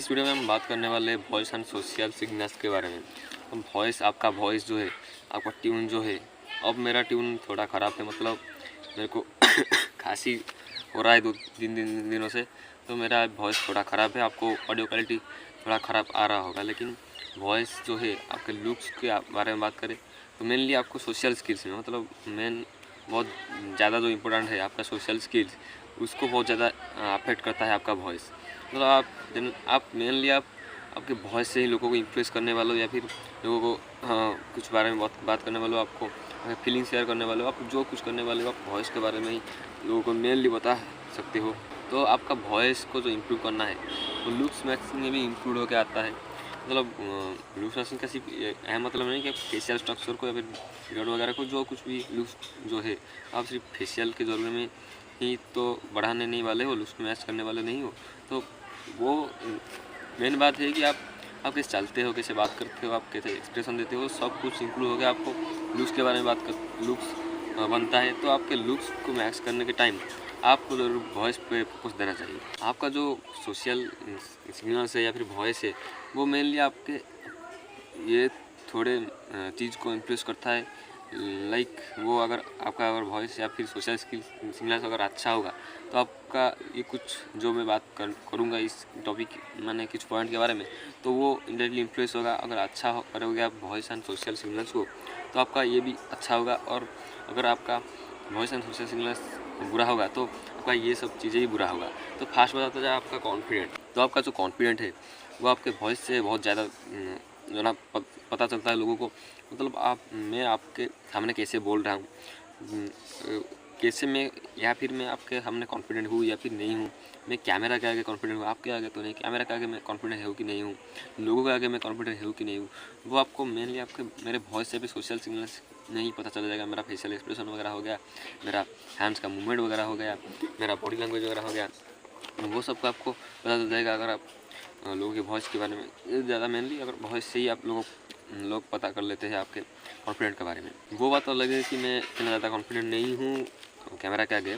इस वीडियो में हम बात करने वाले हैं वॉइस एंड सोशल सिग्नल्स के बारे में। तो वॉइस, आपका वॉइस जो है, आपका ट्यून जो है, अब मेरा ट्यून थोड़ा ख़राब है, मतलब मेरे को खांसी हो रहा है दो तीन दिनों से, तो मेरा वॉइस थोड़ा ख़राब है। आपको ऑडियो क्वालिटी थोड़ा ख़राब आ रहा होगा, लेकिन वॉइस जो है, आपके लुक्स के बारे में बात करें तो मेनली आपको सोशल स्किल्स में, मतलब मेन बहुत ज़्यादा जो इम्पोर्टेंट है आपका सोशल स्किल्स, उसको बहुत ज़्यादा अफेक्ट करता है आपका वॉइस। मतलब आप मेनली आपके वॉइस से ही लोगों को इम्प्रेस करने वाले हो, या फिर लोगों को कुछ बारे में बात करने वाले हो, आपको फीलिंग शेयर करने वाले हो, आप जो कुछ करने वाले हो, आप वॉइस के बारे में ही लोगों को मेनली बता सकते हो। तो आपका वॉइस को जो इम्प्रूव करना है तो लुक्स मैचिंग में भी इम्प्रूव होकर आता है। मतलब लुक्स मैचिंग का सिर्फ अहम मतलब नहीं कि फेशियल स्ट्रक्चर को या फिर बियर्ड वगैरह को, जो कुछ भी लुक्स जो है, आप सिर्फ फेशियल के ज़रूरत में ही तो बढ़ाने नहीं वाले हो, लुक्स मैच करने वाले नहीं हो। तो वो मेन बात है कि आप कैसे चलते हो, कैसे बात करते हो, आप कैसे एक्सप्रेशन देते हो, सब कुछ इंक्लूड हो गया। आपको लुक्स के बारे में बात कर लुक्स बनता है, तो आपके लुक्स को मैच करने के टाइम आपको ज़रूर वॉइस पे फोकस देना चाहिए। आपका जो सोशल सिग्नल्स है या फिर वॉइस है, वो मेनली आपके ये थोड़े चीज़ को इम्प्रेस करता है। लाइक वो अगर वॉइस या फिर सोशल सिग्नल्स अगर अच्छा होगा, तो आपका ये कुछ जो मैं बात करूँगा इस टॉपिक मैंने कुछ पॉइंट के बारे में, तो वो इंडायरेक्टली इन्फ्लुएंस होगा। अगर अच्छा करोगे आप वॉइस एंड सोशल सिग्नल्स को, तो आपका ये भी अच्छा होगा। और अगर आपका वॉइस एंड सोशल सिग्नल्स बुरा होगा, तो आपका ये सब चीज़ें ही बुरा होगा। तो फास्ट बताता जाए आपका कॉन्फिडेंट, तो आपका जो कॉन्फिडेंट है वो आपके वॉइस से बहुत ज़्यादा जो ना पता चलता है लोगों को। मतलब मैं आपके सामने कैसे बोल रहा हूँ, कैसे मैं, या फिर मैं आपके सामने कॉन्फिडेंट हूँ या फिर नहीं हूँ, मैं कैमरा के आगे कॉन्फिडेंट हूँ, आपके आगे तो नहीं, कैमरा के आगे मैं कॉन्फिडेंट हूँ कि नहीं हूँ, लोगों के आगे मैं कॉन्फिडेंट हूँ कि नहीं हूँ, वो आपको मेनली आपके मेरे वॉइस से भी सोशल सिग्नल्स नहीं पता चल जाएगा। मेरा फेशियल एक्सप्रेशन वगैरह हो गया, मेरा हैंड्स का मूवमेंट वगैरह हो गया, मेरा बॉडी लैंग्वेज वगैरह हो गया, वो सब का आपको पता चल जाएगा। अगर आप लोगों के वॉइस के बारे में ज़्यादा मेनली अगर वॉइस से ही आप लोग पता कर लेते हैं आपके कॉन्फिडेंट के बारे में। वो बात अलग है कि मैं इतना ज़्यादा कॉन्फिडेंट नहीं हूँ कैमरा के आगे,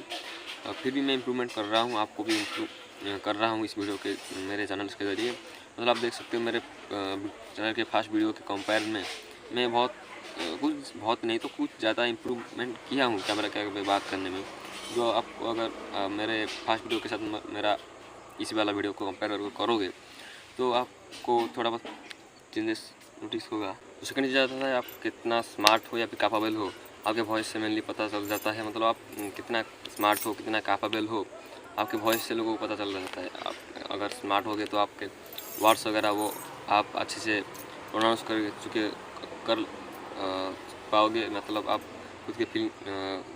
फिर भी मैं इम्प्रूवमेंट कर रहा हूँ, आपको भी इम्प्रूव कर रहा हूँ इस वीडियो के मेरे चैनल्स के ज़रिए। मतलब आप देख सकते हो मेरे चैनल के फर्स्ट वीडियो के कंपेयर में मैं बहुत नहीं तो कुछ ज़्यादा इम्प्रूवमेंट किया हूँ कैमरा के आगे बात करने में। जो आपको अगर मेरे फर्स्ट वीडियो के साथ मेरा इसी वाला वीडियो को कंपेयर करोगे, तो आपको थोड़ा बहुत चेंजेस नोटिस होगा। तो सेकंड चीज़ आता है आप कितना स्मार्ट हो या फिर कैपेबल हो, आपके वॉइस से मेनली पता चल जाता है। मतलब आप कितना स्मार्ट हो, कितना कैपेबल हो, आपके वॉइस से लोगों को पता चल जाता है। आप अगर स्मार्ट हो गए तो आपके वर्ड्स वगैरह वो आप अच्छे से प्रोनाउंस कर पाओगे। मतलब आप खुद के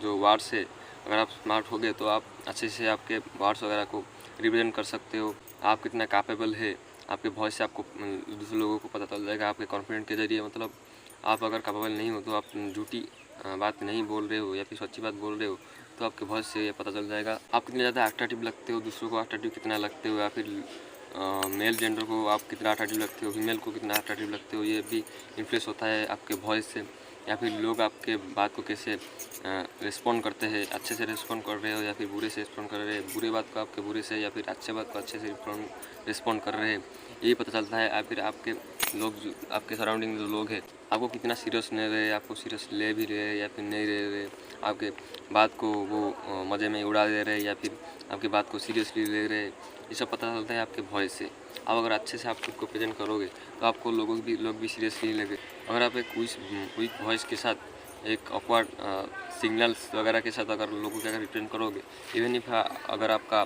जो वर्ड्स है, अगर आप स्मार्ट हो गए तो आप अच्छे से आपके वर्ड्स वगैरह को रिप्रेजेंट कर सकते हो। आप कितना कैपेबल है, आपके वॉइस से आपको दूसरे लोगों को पता चल जाएगा आपके कॉन्फिडेंट के ज़रिए। मतलब आप अगर कैपेबल नहीं हो, तो आप झूठी बात नहीं बोल रहे हो या फिर सच्ची बात बोल रहे हो, तो आपके वॉइस से ये पता चल जाएगा। आप कितने ज़्यादा अट्रैक्टिव लगते हो, दूसरों को अट्रैक्टिव कितना लगते हो, या फिर मेल जेंडर को आप कितना अट्रैक्टिव लगते हो, फीमेल को कितना अट्रैक्टिव लगते हो, ये भी इन्फ्लुएंस होता है आपके वॉइस से। या फिर लोग आपके बात को कैसे रिस्पॉन्ड करते हैं, अच्छे से रिस्पॉन्ड कर रहे हो या फिर बुरे से रिस्पॉन्ड कर रहे हैं, बुरे बात को आपके बुरे से या फिर अच्छे बात को अच्छे से रिस्पॉन्ड कर रहे हैं, यही पता चलता है। या फिर आपके लोग जो आपके सराउंडिंग जो लोग हैं, आपको कितना सीरियस ले रहे, आपको सीरियस ले भी रहे या फिर नहीं ले रहे, आपके बात को वो मज़े में उड़ा दे रहे या फिर आपकी बात को सीरियसली ले रहे, ये सब पता चलता है आपके वॉइस से। आप अगर अच्छे से आप खुद को प्रेजेंट करोगे, तो आपको लोग भी सीरियसली लगे। अगर आप एक क्विक वॉइस के साथ, एक ऑकवर्ड सिग्नल्स वगैरह के साथ अगर लोगों के अगर रिप्रेजेंट करोगे, इवन इफ अगर आपका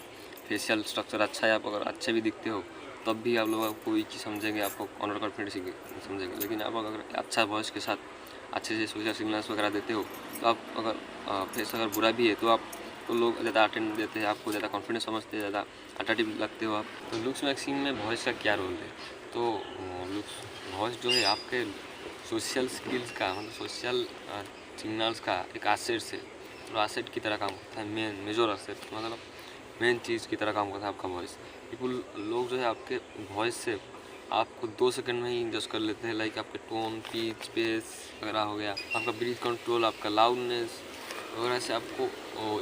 फेशियल स्ट्रक्चर अच्छा है, आप अगर अच्छे भी दिखते हो, तब भी आप लोग आपको वीक ही समझेंगे, आपको ऑनर कॉन्फिडेंस समझेंगे। लेकिन आप अगर अच्छा वॉइस के साथ अच्छे से सोशल सिग्नल्स वगैरह देते हो, तो आप अगर फेस अगर बुरा भी है, तो आप तो लोग ज़्यादा अटेंड देते हैं, आपको ज़्यादा कॉन्फिडेंस समझते हैं, ज़्यादा अट्रैक्टिव लगते हो आप। तो लुक्स मैक्सिंग में वॉइस का क्या रोल है? तो लुक्स वॉइस जो है आपके सोशल स्किल्स का, मतलब सोशल सिग्नल्स का एक एसेट है, और एसेट की तरह काम करता है, मेजर एसेट, मतलब मेन चीज़ की तरह काम करता है आपका वॉइस। लोग जो है आपके वॉइस से आपको 2 सेकंड में ही जज कर लेते हैं। लाइक आपके टोन, पिच, पेस वगैरह हो गया, आपका ब्रीथ कंट्रोल, आपका लाउडनेस, वगैरह ऐसे आपको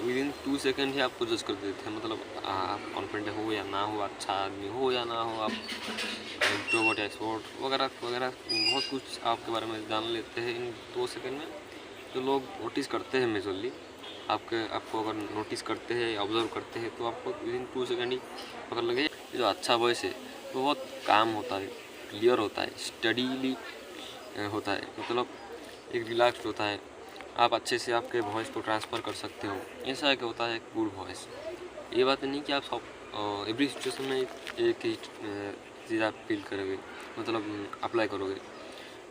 विदिन 2 सेकंड ही आपको जज कर देते हैं, मतलब आप कॉन्फिडेंट हो या ना हो, अच्छा आदमी हो या ना हो, आप इंट्रोवर्ट या एक्सट्रोवर्ट वगैरह वगैरह बहुत कुछ आपके बारे में जान लेते हैं इन 2 सेकंड में। तो लोग नोटिस करते हैं मेजरली आपको अगर नोटिस करते हैं, ऑब्जर्व करते हैं, तो आपको विदिन 2 सेकंड ही पता लगे। जो अच्छा वॉइस है वो बहुत काम होता है, क्लियर होता है, स्टडीली होता है, मतलब एक रिलैक्स्ड होता है। आप अच्छे से आपके वॉइस को ट्रांसफ़र कर सकते हो। ऐसा है कि होता है गुड वॉइस। ये बात नहीं कि आप सब एवरी सिचुएशन में एक ही चीज़ आप फील करोगे, मतलब अप्लाई करोगे।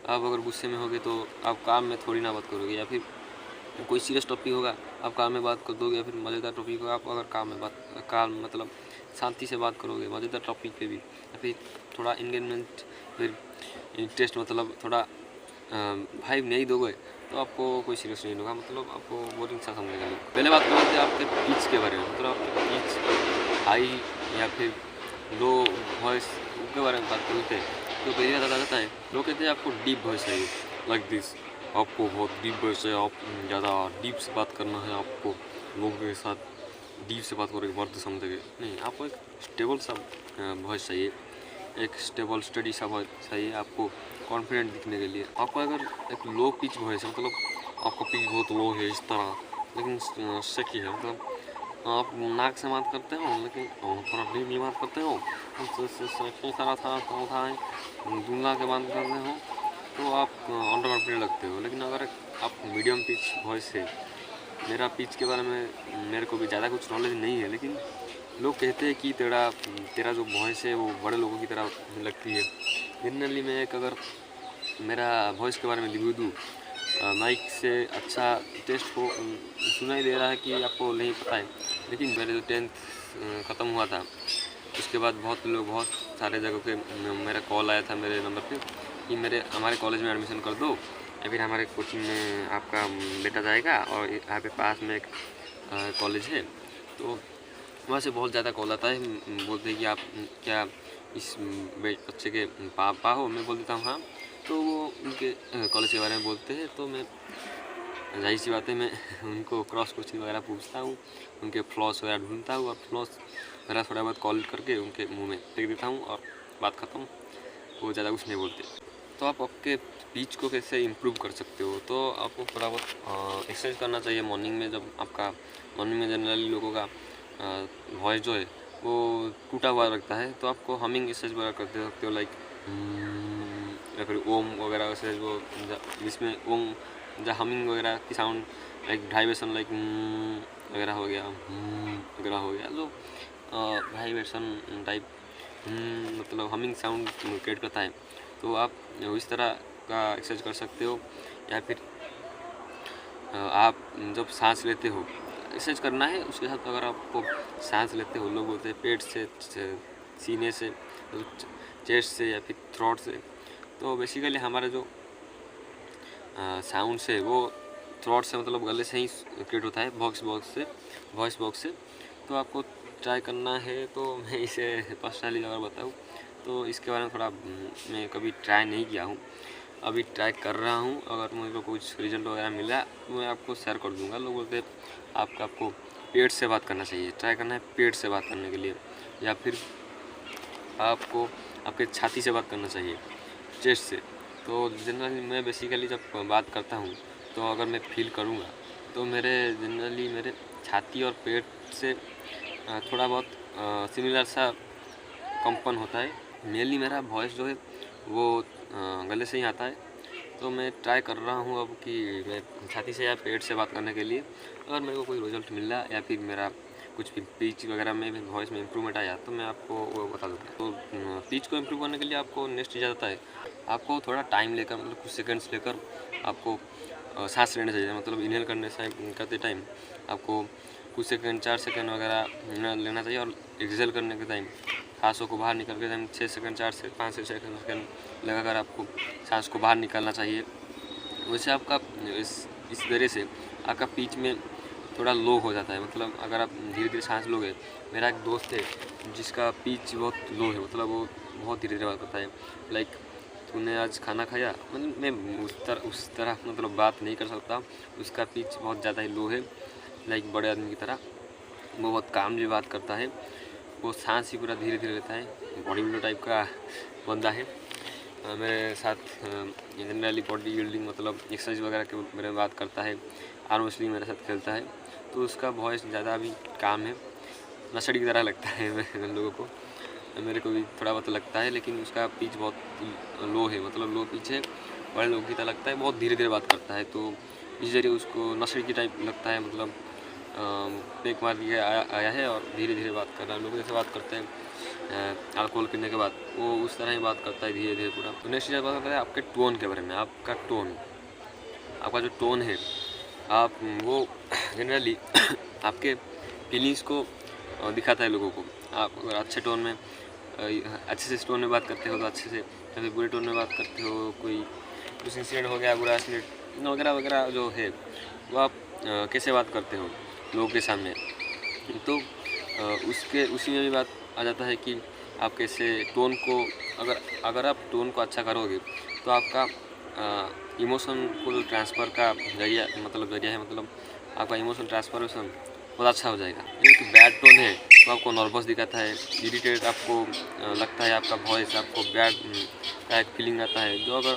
आप अगर गुस्से में होगे तो आप काम में थोड़ी ना बात करोगे, या फिर कोई सीरियस टॉपिक होगा आप काम में बात कर दोगे, या फिर मज़ेदार टॉपिक होगा आप अगर काम मतलब शांति से बात करोगे मज़ेदार टॉपिक पे भी, या फिर थोड़ा इंगेजमेंट, फिर इंटरेस्ट, मतलब थोड़ा वाइब नहीं दोगे तो आपको कोई सीरियस नहीं होगा, मतलब आपको बोरिंग सा समझेगा। पहले बात कर लेते हैं आपके पिच के बारे में, मतलब आपके पिच हाई या फिर लो वॉइस के बारे में बात करते हैं। तो पहली बात आता जाता है, लोग कहते हैं आपको डीप वॉइस चाहिए, लाइक दिस, आपको बहुत डीप वॉइस है, आप ज़्यादा डीप से बात करना है, आपको लोगों के साथ डीप से बात करोगे मर्द समझोगे नहीं, आपको एक स्टेबल सा वॉइस चाहिए, एक स्टेबल स्टडी सा वॉइस चाहिए आपको कॉन्फिडेंट दिखने के लिए। आपको अगर एक लो पिच वॉइस है, मतलब आपका पिच बहुत लो है इस तरह, लेकिन सही है, मतलब आप नाक से बात करते हो लेकिन थोड़ा डीपली बात करते हो, सारा दूल्हा के बात करते हो, तो आप अंडर कॉन्फिडेंट लगते हो। लेकिन अगर आप मीडियम पिच वॉइस है, मेरा पिच के बारे में मेरे को भी ज़्यादा कुछ नॉलेज नहीं है, लेकिन लोग कहते हैं कि तेरा जो वॉइस है वो बड़े लोगों की तरह लगती है। जनरली मैं एक अगर मेरा वॉइस के बारे में रिव्यू दूँ, माइक से अच्छा टेस्ट हो सुनाई दे रहा है कि आपको नहीं पता है, लेकिन मेरे जो 10th ख़त्म हुआ था उसके बाद बहुत सारे जगह पे मेरा कॉल आया था मेरे नंबर पे कि हमारे कॉलेज में एडमिशन कर दो, या फिर हमारे कोचिंग में आपका बेटा जाएगा, और यहाँ पे पास में एक कॉलेज है, तो वहाँ से बहुत ज़्यादा कॉल आता है। बोलते हैं कि आप क्या इस बच्चे के पापा हो? मैं बोल देता हूँ हाँ। तो वो उनके कॉलेज के बारे में बोलते हैं, तो मैं जाहिर सी बात है मैं उनको क्रॉस क्वेश्चन वगैरह पूछता हूँ, उनके फ्लॉस वगैरह ढूंढता हूँ, और फ्लॉस वगैरह थोड़ा बहुत कॉल करके उनके मुंह में फेंक देता हूँ और बात ख़त्म। वो ज़्यादा कुछ नहीं बोलते। तो आप आपके पिच को कैसे इम्प्रूव कर सकते हो? तो आपको थोड़ा बहुत एक्सरसाइज करना चाहिए मॉर्निंग में। जब आपका मॉर्निंग में जनरली लोगों का वॉइस जो है वो टूटा हुआ लगता है, तो आपको हमिंग एक्सरसाइज वगैरह करते सकते हो, लाइक या फिर ओम वगैरह एक्सरसाइज, वो जिसमें ओम हमिंग वगैरह की साउंड, लाइक वाइब्रेशन, लाइक वगैरह हो गया, वगैरह हो गया, जो वाइब्रेशन टाइप मतलब हमिंग साउंड क्रिएट करता है। तो आप इस तरह का एक्सरसाइज कर सकते हो। या फिर आप जब सांस लेते हो, एक्सरसाइज करना है उसके साथ, अगर आपको सांस लेते हो, लोग बोलते हैं पेट से, सीने से, चेस्ट से या फिर थ्रोट से, तो बेसिकली हमारा जो साउंड से वो थ्रोट से, मतलब गले से ही क्रिएट होता है, वॉइस बॉक्स से। तो आपको ट्राई करना है। तो मैं इसे पर्सनली अगर बताऊँ तो इसके बारे में थोड़ा मैं कभी ट्राई नहीं किया हूँ, अभी ट्राई कर रहा हूँ। अगर मुझे को कुछ रिजल्ट वगैरह मिला तो मैं आपको शेयर कर दूँगा। लोग बोलते हैं आपको पेट से बात करना चाहिए, ट्राई करना है पेट से बात करने के लिए, या फिर आपको आपके छाती से बात करना चाहिए, चेस्ट से। तो जनरली मैं बेसिकली जब बात करता हूँ तो अगर मैं फील करूँगा तो जनरली मेरे छाती और पेट से थोड़ा बहुत सिमिलर सा कंपन होता है। मेनली मेरा वॉइस जो है वो गले से ही आता है। तो मैं ट्राई कर रहा हूँ अब कि मैं छाती से या पेट से बात करने के लिए। अगर मेरे को कोई रिजल्ट मिल रहा या फिर मेरा कुछ भी पिच वगैरह में वॉइस में इम्प्रूवमेंट आया तो मैं आपको वो बता दूँगा। तो पिच को इम्प्रूव करने के लिए आपको नेक्स्ट चीज़ आता है, आपको थोड़ा टाइम लेकर, मतलब कुछ सेकंड्स लेकर आपको सांस लेना चाहिए। मतलब इनहेल करते टाइम आपको कुछ सेकंड, 4 सेकंड वगैरह लेना चाहिए, और एक्सहेल करने के टाइम सांसों को बाहर निकल के टाइम 6 सेकंड, 4 से 5 से 6 सेकंड लगाकर आपको सांस को बाहर निकालना चाहिए। वैसे आपका इस तरह से आपका पिच में थोड़ा लो हो जाता है। मतलब अगर आप धीरे धीरे सांस लोगे, मेरा एक दोस्त है जिसका पिच बहुत लो है, मतलब वो बहुत धीरे धीरे बात करता है, लाइक तूने आज खाना खाया, मतलब मैं उस तरह मतलब बात नहीं कर सकता। उसका पिच बहुत ज़्यादा ही लो है, लाइक बड़े आदमी की तरह। वो बहुत कामली बात करता है, वो सांस ही पूरा धीरे धीरे लेता है। बॉडी बिल्डर टाइप का बंदा है। मेरे साथ जनरली बॉडी बिल्डिंग मतलब एक्सरसाइज वगैरह के बारे में बात करता है। आर्म रेसलिंग मेरे साथ खेलता है। तो उसका वॉइस ज़्यादा भी काम है, नशड़ी की तरह लगता है मेरे लोगों को, मेरे को भी थोड़ा बहुत लगता है। लेकिन उसका पिच बहुत लो है, मतलब लो पिच है, बड़े लोगों की तरह लगता है, बहुत धीरे धीरे बात करता है। तो इस जरिए उसको नशड़ी की टाइप लगता है, मतलब पेक मार के आया है और धीरे धीरे बात कर रहा है। लोग जैसे बात करते हैं अल्कोहल पीने के बाद, वो उस तरह ही बात करता है धीरे धीरे पूरा। तो नेक्स्ट चीज़ बात करते हैं आपके टोन के बारे में। आपका जो टोन है, आप वो जनरली आपके फीलिंग्स को दिखाता है लोगों को। आप अगर अच्छे टोन में अच्छे से टोन में बात करते हो तो अच्छे से, या फिर बुरे टोन में बात करते हो, कोई कुछ इंसिडेंट हो गया, बुरा इंसिडेंट वगैरह वगैरह जो है, वो आप कैसे बात करते हो लोगों के सामने। तो उसी में भी बात आ जाता है कि आप कैसे टोन को, अगर आप टोन को अच्छा करोगे तो आपका इमोशन को जो ट्रांसफ़र का जरिया है, मतलब आपका इमोशन ट्रांसफॉर्मेशन बहुत अच्छा हो जाएगा। एक बैड टोन है तो आपको नर्वस दिखाता है, इरिटेट आपको लगता है, आपका वॉइस आपको बैड का एक फीलिंग आता है। जो अगर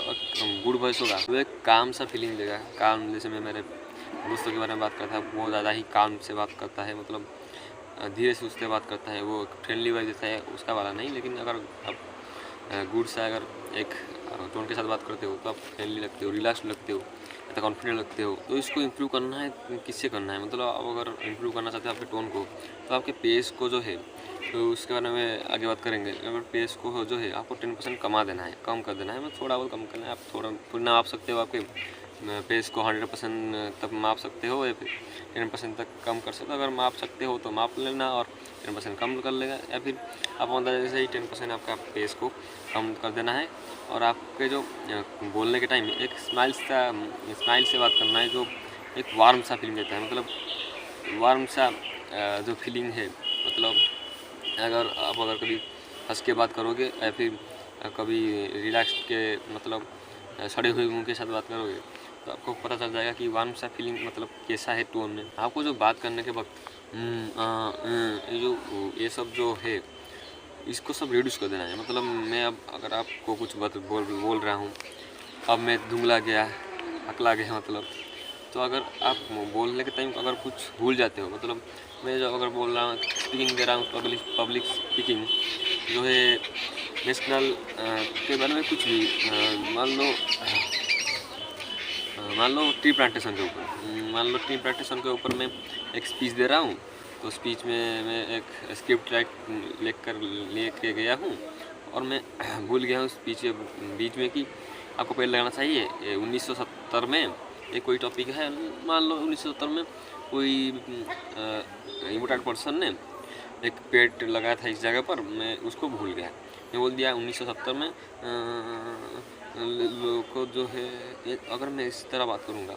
गुड वॉइस होगा तो एक काम सा फीलिंग देगा, काम। जैसे मैं मेरे दोस्तों के बारे में बात करता है, वो ज़्यादा ही काम से बात करता है, मतलब धीरे से उससे बात करता है, वो फ्रेंडली वॉइस देता है, उसका वाला नहीं। लेकिन अगर आप गुड से अगर एक टोन के साथ बात करते हो तो आप फ्रेंडली लगते हो, रिलैक्स लगते हो, या कॉन्फिडेंट लगते हो। तो इसको इम्प्रूव करना है, किससे करना है, मतलब आप अगर इम्प्रूव करना चाहते हो आपके टोन को, तो आपके पेस को जो है, तो उसके बारे में आगे बात करेंगे। अगर पेस को जो है आपको 10% कमा देना है, कम कर देना है, मतलब थोड़ा बहुत कम करना है। आप थोड़ा ना माप सकते हो, आपके पेस को 100% तक माप सकते हो, या फिर 10% तक कम कर सकते हो। अगर माप सकते हो तो माप लेना और 10% कम कर लेगा, या फिर आप अंदाजे से ही 10% आपका पेस को कम कर देना है। और आपके जो बोलने के टाइम में एक स्माइल से बात करना है, जो एक वार्म सा फीलिंग देता है, मतलब वार्म सा जो फीलिंग है। मतलब अगर कभी हंस के बात करोगे, या फिर कभी रिलैक्स के, मतलब सड़े हुए मुंह के साथ बात करोगे, तो आपको पता चल जाएगा कि वार्म सा फीलिंग मतलब कैसा है टोन में। आपको जो बात करने के वक्त ये सब जो है, इसको सब रिड्यूस कर देना है। मतलब मैं अब अगर आपको कुछ बोल रहा हूँ, अब मैं धुंधला गया, अकला गया, मतलब तो अगर आप बोलने के टाइम अगर कुछ भूल जाते हो, मतलब मैं जो अगर बोल रहा हूँ, स्पीकिंग दे रहा हूँ, पब्लिक स्पीकिंग जो है नेशनल के बारे में, कुछ भी मान लो ट्री प्लांटेशन के ऊपर मैं एक स्पीच दे रहा हूँ। तो स्पीच में मैं एक स्क्रिप्ट लेके गया हूँ, और मैं भूल गया हूँ स्पीच के बीच में कि आपको पेड़ लगाना चाहिए। 1970 में एक कोई टॉपिक है, मान लो 1970 में कोई इम्पोर्टेंट पर्सन ने एक पेड़ लगाया था इस जगह पर, मैं उसको भूल गया। मैं बोल दिया 1970 में लोगों को जो है, अगर मैं इस तरह बात करूँगा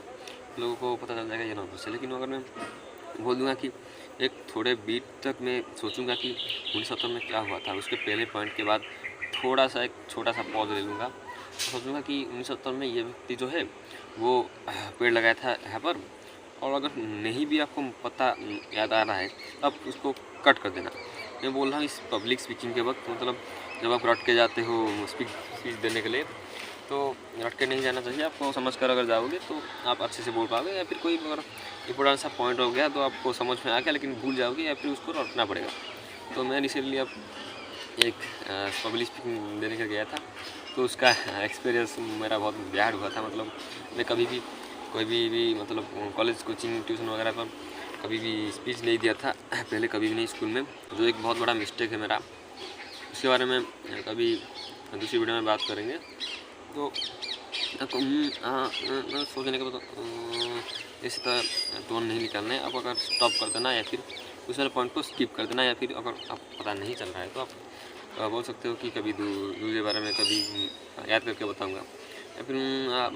लोगों को पता चल जाएगा ये नॉर्मल है। लेकिन अगर मैं बोल दूँगा कि एक थोड़े बीट तक मैं सोचूंगा कि 1970 में क्या हुआ था, उसके पहले पॉइंट के बाद थोड़ा सा एक छोटा सा पॉज ले लूँगा, सोचूंगा कि 1970 में ये व्यक्ति जो है वो पेड़ लगाया था यहाँ पर। और अगर नहीं भी आपको पता याद आ रहा है तो आप उसको कट कर देना। मैं बोल रहा हूँ इस पब्लिक स्पीकिंग के वक्त, मतलब जब आप रट के जाते हो स्पीच देने के लिए, तो रट के नहीं जाना चाहिए। आपको समझ कर अगर जाओगे तो आप अच्छे से बोल पाओगे, या फिर कोई अगर इम्पोर्टेंट सा पॉइंट हो गया तो आपको समझ में आ गया लेकिन भूल जाओगे, या फिर उसको रटना पड़ेगा। तो मैं रिसेंटली अब एक पब्लिक स्पीकिंग देने के गया था, तो उसका एक्सपीरियंस मेरा बहुत बैड हुआ था। मतलब मैं कभी भी मतलब कॉलेज कोचिंग ट्यूशन वगैरह पर कभी भी स्पीच नहीं दिया था पहले, कभी भी नहीं स्कूल में, जो एक बहुत बड़ा मिस्टेक है मेरा। उसके बारे में कभी दूसरी वीडियो में बात करेंगे। तो सोचने के बाद इस तरह टोन नहीं निकालना है। आप अगर स्टॉप कर देना, या फिर उस वाले पॉइंट को स्किप कर देना, या फिर अगर आपको पता नहीं चल रहा है तो आप बोल सकते हो कि कभी दूसरे बारे में कभी याद करके बताऊंगा, या फिर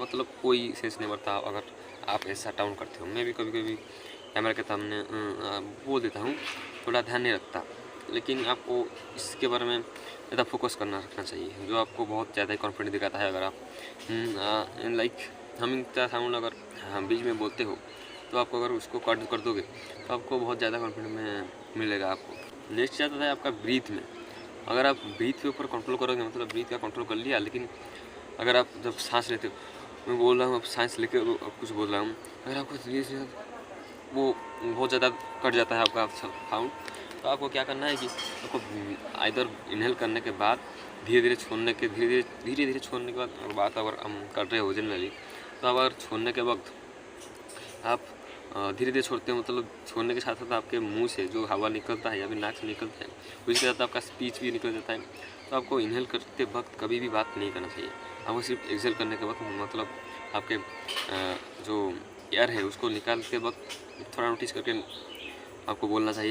मतलब कोई सेंस नहीं बढ़ता अगर आप ऐसा टाउन करते हो। मैं भी कभी कैमरा के सामने बोल देता हूँ, थोड़ा ध्यान नहीं रखता, लेकिन आपको इसके बारे में ज़्यादा फोकस करना रखना चाहिए, जो आपको बहुत ज़्यादा ही कॉन्फिडेंस दिखाता है। अगर आप लाइक हमिंग का साउंड अगर बीच में बोलते हो तो आपको अगर उसको कट कर दोगे तो आपको बहुत ज़्यादा कॉन्फिडेंस में मिलेगा आपको। नेक्स्ट आता है आपका ब्रीथ में। अगर आप ब्रीथ के ऊपर कंट्रोल करोगे, मतलब ब्रीथ का कंट्रोल कर लिया, लेकिन अगर आप जब सांस लेते हो, मैं बोल रहा हूँ, आप सांस लेके कुछ बोल रहा हूँ, अगर आपको धीरे से वो बहुत ज़्यादा कट जाता है आपका साउंड, तो आपको क्या करना है कि आपको आइदर इनहेल करने के बाद धीरे धीरे छोड़ने के धीरे धीरे छोड़ने के बाद बात अगर हम कर रहे हो जनरली, तो अगर छोड़ने के वक्त आप धीरे धीरे छोड़ते हो, मतलब छोड़ने के साथ साथ आपके मुंह से जो हवा निकलता है या फिर नाक से निकलता है उसके साथ आपका स्पीच भी निकल जाता है। तो आपको इनहेल करते वक्त कभी भी बात नहीं करना चाहिए, आपको सिर्फ एक्सेल करने के वक्त, मतलब आपके जो एयर है उसको निकालते वक्त थोड़ा नोटिस करके आपको बोलना चाहिए।